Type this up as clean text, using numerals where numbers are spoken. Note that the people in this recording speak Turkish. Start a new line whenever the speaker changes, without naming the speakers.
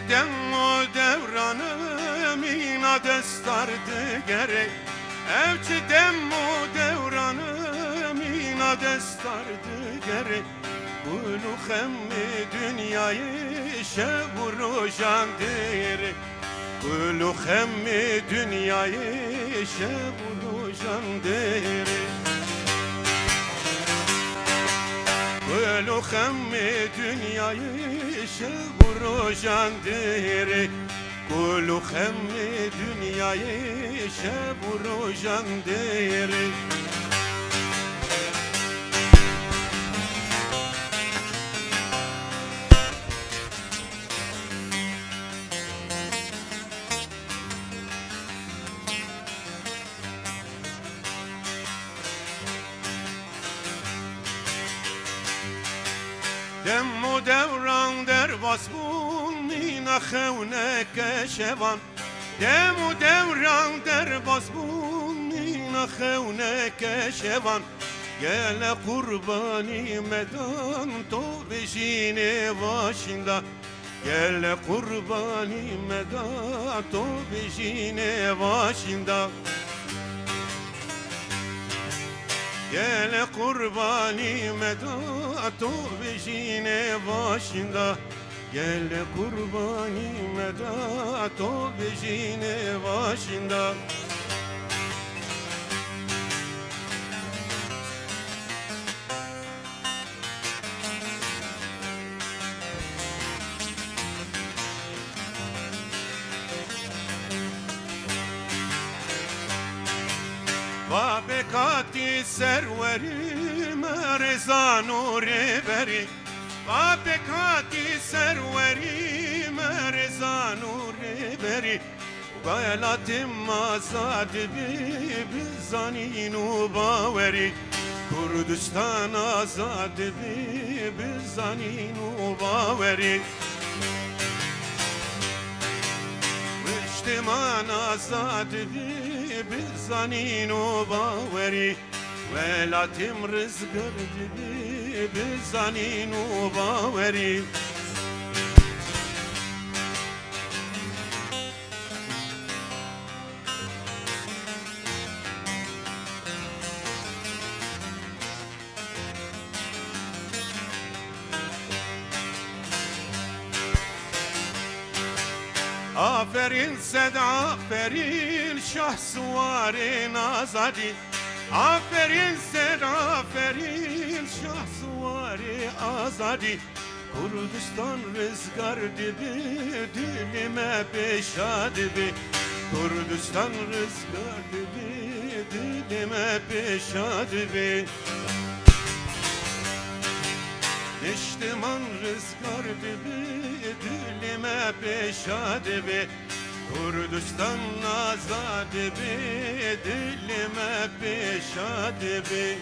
demo devranım ina destardı gerek. Evçi demo devranım ina destardı gerek. Kulu hemmi dünyayı şevrujan direk. Kulu hemmi dünyayı şevrujan direk. Kulu hemmi dünyayı şevrujan direk. Kulu hemmi dünyayı şevrujan direk. دم و دوران در باسبون می نخونه کشوان دم و دوران در باسبون می نخونه کشوان گل قربانی مدان تو بشین باشنده گل قربانی مدان تو بشین باشنده Gel kurbani meda to bejine başında Gel kurbani meda to bejine başında Vabekati serveri merezanu reveri Vabekati serveri merezanu reveri Gaylatim azad bi bizaninu baveri Kurdistan azad bi bizaninu baveri Viştiman azad bi bizaninu baveri Velatim rızgır bi bizaninu baveri Aferin Sed aferin şah suvarin azadi Aferin Sed aferin şah suvari azadi Kurdistan rızgar dibi dilime peşa dibi Kurdistan rızgar dibi dilime peşa dibi Niştiman rızgar dibi dilime peşa dibi Kurdistan azad dibi dilime peşa dibi